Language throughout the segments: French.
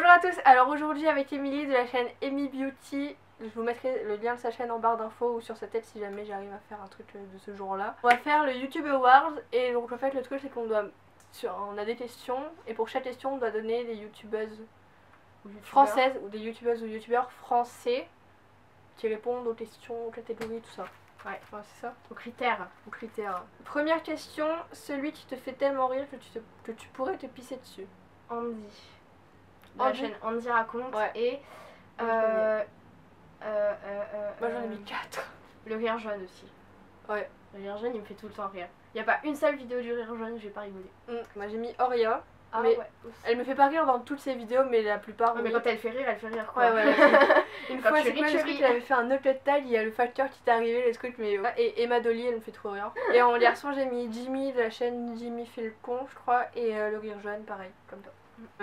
Bonjour à tous, alors aujourd'hui avec Émilie de la chaîne Emi Beauty, je vous mettrai le lien de sa chaîne en barre d'infos ou sur sa tête si jamais j'arrive à faire un truc de ce genre là. On va faire le YouTube Awards et donc en fait le truc c'est qu'on doit, on a des questions et pour chaque question on doit donner des youtubeuses françaises ou des youtubeuses ou youtubeurs français qui répondent aux questions, aux catégories, tout ça. Ouais, c'est ça. Aux critères. Aux critères. Première question, celui qui te fait tellement rire que tu pourrais te pisser dessus. Andy. De la chaîne Andy raconte. Ouais. Et moi j'en ai mis 4. Le rire jaune aussi. Ouais. Le rire jaune il me fait tout le temps rire. Il n'y a pas une seule vidéo du rire jaune où j'ai pas rigolé. Moi j'ai mis Oria. Ah mais ouais. Elle me fait pas rire dans toutes ses vidéos, mais la plupart. Ouais, mais quand elle fait rire quoi. Ouais. Une fois, c'est quoi le truc, elle avait fait un upload tag, il y a le facteur qui t'est arrivé, le truc, mais. Et Emma Dolly, elle me fait trop rire. Et en garçon, j'ai mis Jimmy de la chaîne Jimmy fait le con, je crois, et le rire jaune, pareil, comme toi.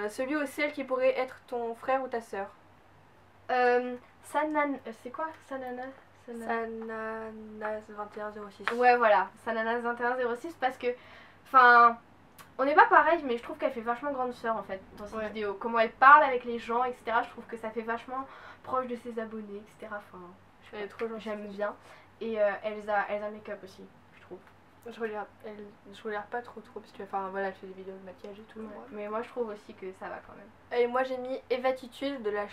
Celui ou celle qui pourrait être ton frère ou ta soeur. C'est quoi Sanana Sananas 2106. Ouais, voilà, Sananas 2106 parce que. Enfin. On n'est pas pareil, mais je trouve qu'elle fait vachement grande sœur en fait dans cette vidéo. Comment elle parle avec les gens, etc. Je trouve que ça fait vachement proche de ses abonnés, etc. Enfin, elle est trop gentille. J'aime bien. Et Elsa Make-up aussi, je trouve. Je regarde pas trop parce que enfin voilà, elle fait des vidéos de maquillage et tout. Ouais. Mais moi je trouve aussi que ça va quand même. Et moi j'ai mis Evatitude de la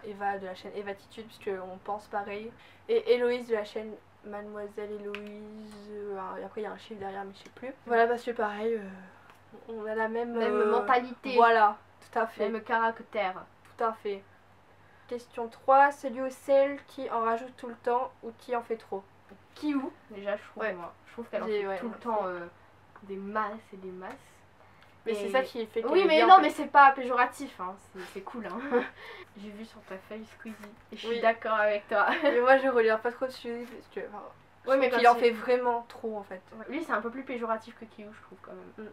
Eva de la chaîne Evatitude puisque on pense pareil. Et Héloïse de la chaîne Mademoiselle Héloïse. Et après il y a un chiffre derrière mais je sais plus. Voilà parce que pareil. On a la même mentalité. Voilà, tout à fait. Même caractère. Tout à fait. Question 3, celui ou celle qui en rajoute tout le temps ou qui en fait trop. Qui ou déjà je trouve moi. Je trouve qu'elle en fait tout le temps des masses et des masses. Mais c'est ça qui fait qu'elle oui, est mais bien, non, en fait. mais c'est pas péjoratif, hein. C'est cool, hein. J'ai vu sur ta feuille Squeezie et je suis d'accord avec toi. Mais moi je regarde pas trop dessus parce que mais qu'il en fait vraiment trop en fait. Lui c'est un peu plus péjoratif que Kiou, je trouve quand même.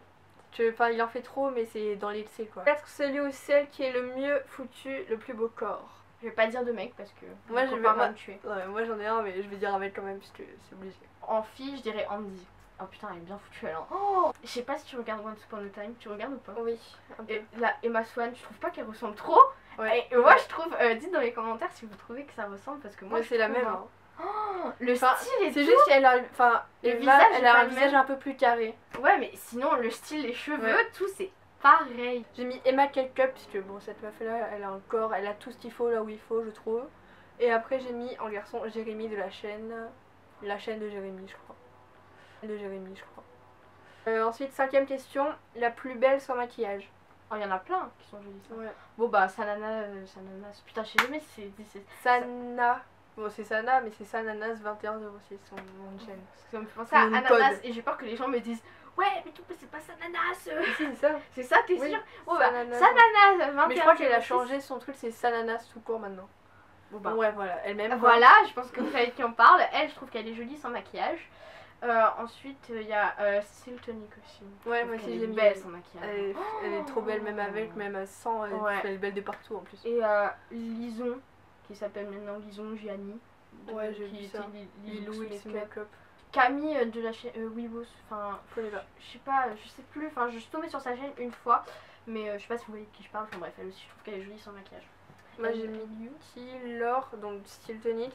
Enfin, il en fait trop, mais c'est dans l'excès quoi. Peut-être celui ou celle qui est le mieux foutu, le plus beau corps. Je vais pas dire de mec parce que moi je vais pas me tuer. Ouais, moi j'en ai un, mais je vais dire un mec quand même parce que c'est obligé. En fille, je dirais Andy. Oh putain, elle est bien foutue elle. Oh, je sais pas si tu regardes Once Upon a Time, tu regardes ou pas? Oui. Un peu. Et la Emma Swan, je trouve pas qu'elle ressemble trop. Ouais. Et moi je trouve, dites dans les commentaires si vous trouvez que ça ressemble parce que moi c'est la même. Hein. Oh, le style est c'est juste qu'elle a, le visage, elle a un visage un peu plus carré. Ouais, mais sinon le style, les cheveux, tout c'est pareil. J'ai mis Emma Kelcup parce que bon, cette meuf là, elle a un corps, elle a tout ce qu'il faut là où il faut, je trouve. Et après j'ai mis en garçon Jérémy de la chaîne de Jérémy, je crois. Ensuite, 5ème question, la plus belle sans maquillage. Oh, il y en a plein qui sont jolies. Ouais. Bon bah Sananas, putain, je sais jamais si c'est Sana. Bon, c'est Sana, mais c'est Sananas 2106 son nom de chaîne. Ça me fait penser à Ananas et j'ai peur que les gens me disent ouais, mais tout c'est pas Sananas. C'est ça. C'est ça, t'es sûre? Oh, bah, Sananas 21. Mais je crois qu'elle a changé son truc, c'est Sananas tout court maintenant. Bon bah. Ouais, voilà, elle-même. Voilà, je pense que vous savez de qui on parle. Elle, je trouve qu'elle est jolie sans maquillage. Ensuite, il y a Style Tonic aussi. Ouais, moi aussi j'aime belle sans maquillage. Elle est trop belle, même avec, même sans. Elle est belle de partout en plus. Et Lison, qui s'appelle maintenant Lison Gianni. Ouais, j'ai vu ça. Lilou X Makeup. Camille de la chaîne Weebos, enfin, je sais pas, je sais plus, enfin, je suis tombée sur sa chaîne une fois, mais je sais pas si vous voyez de qui je parle, enfin bref, elle aussi, je trouve qu'elle est jolie sans maquillage. Moi j'ai mis Yuki, Laure, donc Style Tonic,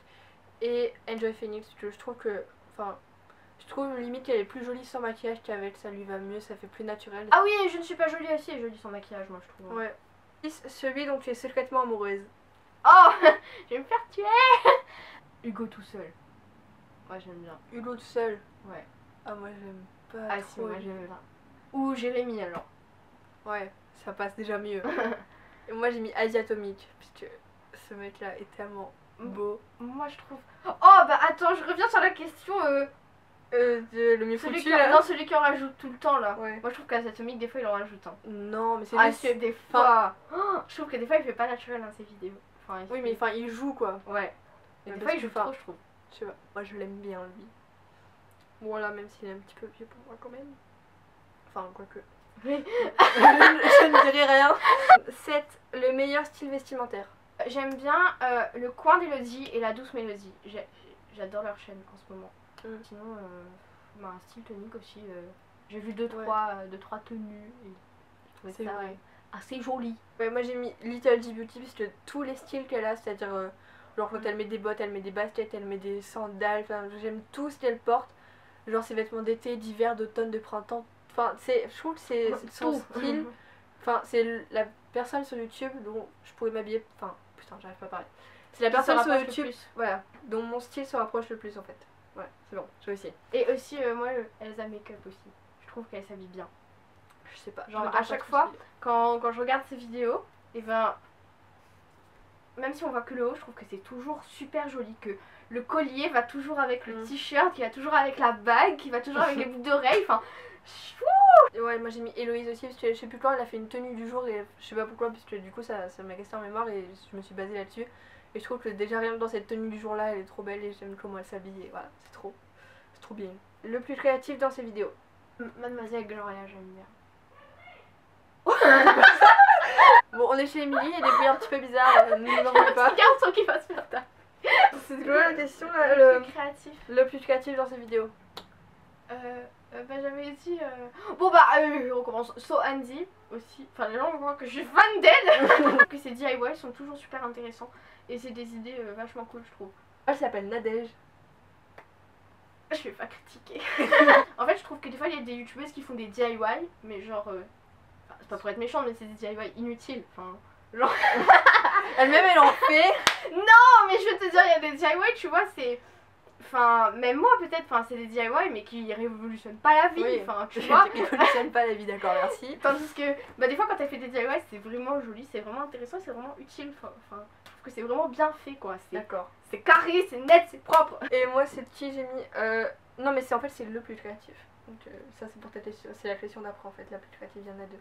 et Enjoy Phoenix, parce que je trouve que, enfin, je trouve limite qu'elle est plus jolie sans maquillage qu'avec, ça lui va mieux, ça fait plus naturel. Ah oui, je ne suis pas jolie aussi, elle est jolie sans maquillage, moi je trouve. Ouais. Celui dont tu es secrètement amoureuse. Oh, je vais me faire tuer. Hugo tout seul. Moi j'aime bien. Hugo tout seul. Ouais. Ah moi j'aime pas. Ah si, moi j'aime bien. Ou Jérémy alors. Ouais, ça passe déjà mieux. Et moi j'ai mis Asiatomique, puisque ce mec là est tellement beau. Moi je trouve... Oh bah attends, je reviens sur la question le mieux foutu là. Non, celui qui en rajoute tout le temps là. Ouais. Moi je trouve qu'Asiatomique des fois il en rajoute un. Non mais c'est juste que des fois... je trouve que des fois il fait pas naturel dans ses vidéos. Enfin, oui mais enfin il joue quoi. Ouais. Mais des fois il joue trop je trouve. Je sais pas, moi je l'aime bien lui. Voilà, même s'il est un petit peu vieux pour moi quand même. Enfin, quoique. Oui. je ne dirai rien. 7. Le meilleur style vestimentaire. J'aime bien le coin d'Elodie et la douce Mélodie. J'adore leur chaîne en ce moment. Sinon, un style tonique aussi. J'ai vu 2-3 tenues. Et je trouvais ça assez joli. Ouais, moi j'ai mis Little G Beauty parce que tous les styles qu'elle a, c'est-à-dire genre quand elle met des bottes, elle met des baskets, elle met des sandales, enfin j'aime tout ce qu'elle porte. Genre ses vêtements d'été, d'hiver, d'automne, de printemps. Enfin, je trouve que c'est son style. Enfin, c'est la personne sur YouTube dont je pourrais m'habiller. Enfin, putain, j'arrive pas à parler. C'est la personne sur YouTube, voilà, dont mon style se rapproche le plus en fait. Ouais, c'est bon, j'ai aussi. Et aussi, moi, Elsa Makeup aussi. Je trouve qu'elle s'habille bien. Je sais pas. Genre, à chaque fois, quand je regarde ses vidéos, et ben. Même si on voit que le haut, je trouve que c'est toujours super joli. Que le collier va toujours avec le t-shirt, qui va toujours avec la bague, qui va toujours avec les boucles d'oreilles. Enfin. Ouais, moi j'ai mis Héloïse aussi parce que je sais plus quand elle a fait une tenue du jour et je sais pas pourquoi parce que du coup ça m'a resté en mémoire et je me suis basée là-dessus. Et je trouve que déjà rien que dans cette tenue du jour là elle est trop belle et j'aime comment elle s'habille et voilà, c'est trop bien. Le plus créatif dans ses vidéos. Mademoiselle Gloria, j'aime bien. Bon, on est chez Émilie, il y a des bruits un petit peu bizarres, ne nous en voulez pas. C'est un garçon qui va se faire taper. C'est quoi la question là? Le plus créatif. Le plus créatif dans ses vidéos. Bah j'avais dit bon bah on commence. So Andy aussi, enfin les gens voient que je suis fan d'elle. Que ses DIY sont toujours super intéressants et c'est des idées vachement cool je trouve. Elle s'appelle Nadège. Je vais pas critiquer. En fait je trouve que des fois il y a des youtubeuses qui font des DIY mais genre c'est pas pour être méchant mais c'est des DIY inutiles. Enfin genre elle-même elle en fait. Non mais je veux te dire il y a des DIY tu vois c'est. Enfin, même moi peut-être, enfin, c'est des DIY mais qui révolutionnent pas la vie, enfin, tu vois. Qui révolutionnent pas la vie, d'accord, merci. Tandis que, bah, des fois quand elle fait des DIY, c'est vraiment joli, c'est vraiment intéressant, c'est vraiment utile, enfin, je trouve que c'est vraiment bien fait, quoi. D'accord. C'est carré, c'est net, c'est propre. Et moi, c'est petit, j'ai mis. Non, mais c'est en fait, c'est le plus créatif. Donc, ça, c'est pour ta question. C'est la question d'après, en fait. La plus créative, il y en a deux.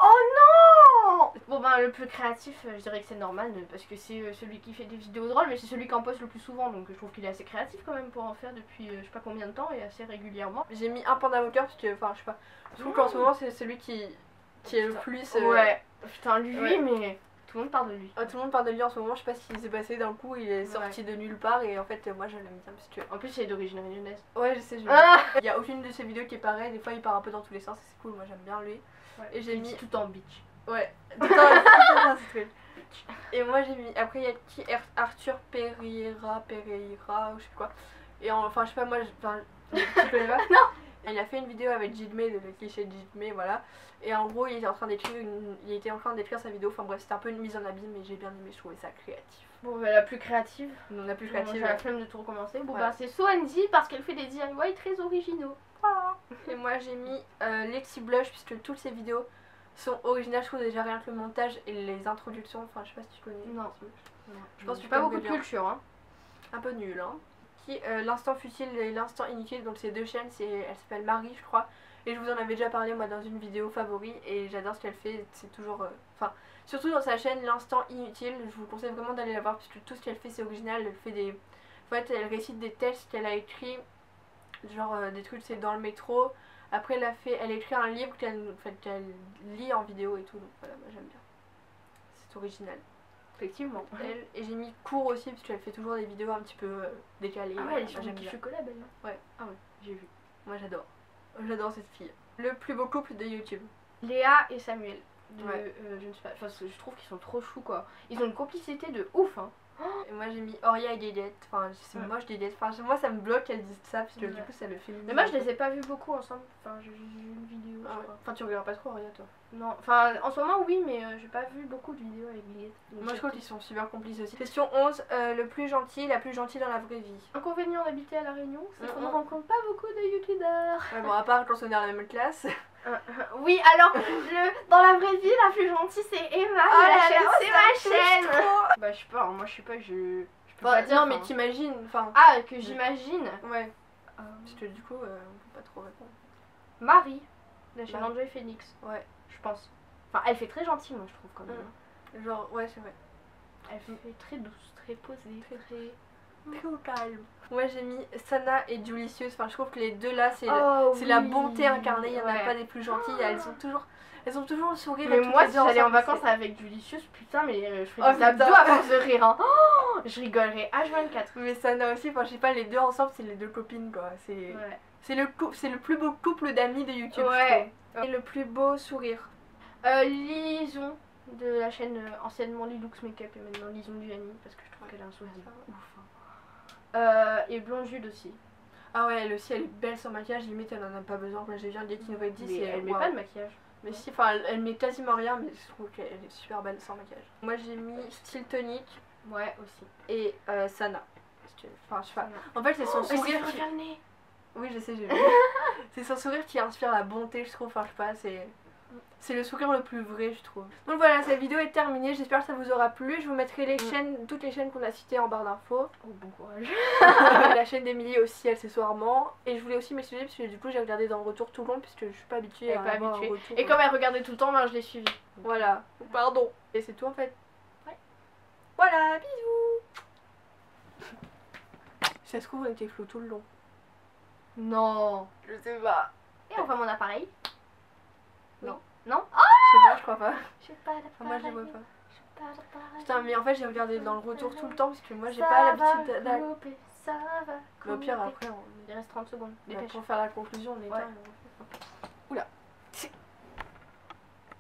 Oh non! Bon ben le plus créatif, je dirais que c'est Norman parce que c'est celui qui fait des vidéos drôles mais c'est celui qui en poste le plus souvent donc je trouve qu'il est assez créatif quand même pour en faire depuis je sais pas combien de temps et assez régulièrement. J'ai mis un panda moqueur parce que, enfin je sais pas, je trouve qu'en ce moment c'est celui qui est le plus... Ouais, putain lui ouais. Mais tout le monde parle de lui. Tout le monde parle de lui en ce moment, je sais pas ce qui s'est passé d'un coup, il est sorti de nulle part et en fait moi je l'aime bien parce que... En plus il est d'origine réunionnaise. Ouais je sais, il y a aucune de ses vidéos qui est pareille, des fois il part un peu dans tous les sens et c'est cool, moi j'aime bien lui. Ouais. Et j'ai mis... tout en bitch. Ouais, tout en bitch. Et moi j'ai mis, après il y a qui, Arthur Pereira, ou je sais plus quoi. Et enfin je sais pas, moi, tu connais pas? Non. Il a fait une vidéo avec Jidmé, le cliché de Jidmé, voilà. Et en gros il était en train d'écrire sa vidéo, enfin bref c'était un peu une mise en abîme mais j'ai bien aimé, je trouvais ça créatif. Bon bah la plus créative. Non, la plus créative. J'ai la flemme de tout recommencer. Bon bah c'est So Andy parce qu'elle fait des DIY très originaux. Voilà. Et moi j'ai mis Lexi Blush puisque toutes ses vidéos sont originales, je trouve déjà rien que le montage et les introductions, enfin je sais pas si tu connais. Non. Je pense que pas beaucoup de culture hein. Un peu nul hein. Qui l'instant futile et l'instant inutile, donc ces deux chaînes, elle s'appelle Marie je crois. Et je vous en avais déjà parlé moi dans une vidéo favori et j'adore ce qu'elle fait, c'est toujours... Enfin, surtout dans sa chaîne l'instant inutile, je vous conseille vraiment d'aller la voir puisque tout ce qu'elle fait c'est original, elle fait des... En fait elle récite des textes qu'elle a écrits, genre des trucs c'est dans le métro. Après elle écrit un livre qu'elle lit en vidéo et tout, donc voilà, moi j'aime bien. C'est original. Effectivement. Et j'ai mis court aussi parce qu'elle fait toujours des vidéos un petit peu décalées. Ah ouais, elle est sur du chocolat belle. Ouais, ah ouais, j'ai vu. Moi j'adore. J'adore cette fille. Le plus beau couple de YouTube. Léa et Samuel. Je ne sais pas, enfin je trouve qu'ils sont trop choux quoi. Ils ont une complicité de ouf hein. Et moi j'ai mis Oria et Dédette, enfin c'est moche Dédette, enfin moi ça me bloque qu'elles disent ça parce que du coup ça le féminise. Mais moi je les ai pas vus beaucoup ensemble, enfin j'ai vu une vidéo je crois. Enfin tu regardes pas trop Oria toi? Non, enfin en ce moment oui mais j'ai pas vu beaucoup de vidéos avec Dédette. Moi je trouve qu'ils sont super complices aussi. Question 11, le plus gentil, la plus gentille dans la vraie vie. Inconvénient d'habiter à La Réunion, c'est qu'on ne rencontre pas beaucoup de youtubeurs. Ouais bon à part quand on est dans la même classe. Oui alors dans la vraie vie la plus gentille c'est Emma, c'est ma chaîne. Bah je sais pas, moi je sais pas, je peux pas dire. Non mais t'imagines, enfin... Ah que j'imagine. Ouais. Parce que du coup on peut pas trop répondre. Marie, la chaîne Enjoy Phoenix. Ouais. Je pense. Enfin elle fait très gentille moi je trouve quand même. Genre ouais c'est vrai. Elle fait très douce, très posée, très au calme. Moi j'ai mis Sana et Julicius, enfin je trouve que les deux là c'est la bonté incarnée, il n'y en a pas des plus gentilles, elles ont toujours le sourire. Mais moi si j'allais en vacances avec Julicius, putain mais je ferais des abdos à force de rire hein. Oh, je rigolerais H24. Mais Sana aussi, enfin je sais pas, les deux ensemble c'est les deux copines quoi, c'est le plus beau couple d'amis de YouTube je trouve. Et le plus beau sourire. Lison de la chaîne anciennement Lilux Makeup et maintenant Lison Gianni parce que je trouve qu'elle a un sourire ouf. Et Blonde Jude aussi. Ah ouais, elle aussi, elle est belle sans maquillage, limite elle en a pas besoin. Quand j'ai vu un Getting Ready 10, Mais elle met pas de maquillage. Mais si, enfin elle met quasiment rien, mais je trouve qu'elle est super belle sans maquillage. Moi j'ai mis Style Tonic. Ouais, aussi. Et Sana. Enfin, je sais pas. En fait, c'est son sourire. Qui... le nez. Oui, je sais, j'ai vu. C'est son sourire qui inspire la bonté, je trouve. Enfin, je sais pas, c'est le sourire le plus vrai, je trouve. Donc voilà, cette vidéo est terminée. J'espère que ça vous aura plu. Je vous mettrai les chaînes, toutes les chaînes qu'on a citées en barre d'infos. Oh, bon courage. La chaîne d'Emilie aussi, accessoirement. Et je voulais aussi m'excuser parce que du coup, j'ai regardé dans le retour tout le long puisque je suis pas habituée à avoir un retour. Et comme elle regardait tout le temps, ben, je l'ai suivie. Voilà. Pardon. Et c'est tout en fait. Ouais. Voilà, bisous. Si ça se trouve, on était flou tout le long. Non. Je sais pas. Et on voit mon appareil? Non. Non? Je sais pas, je crois pas. Je sais pas l'appareil. Enfin, moi je les vois pas. Je sais pas l'appareil. Putain, mais en fait j'ai regardé dans le retour tout le temps parce que moi j'ai pas l'habitude d'aller. Ça va. Mais au pire après Il reste 30 secondes. Dépêche. pour faire la conclusion on est Ouais. Oula.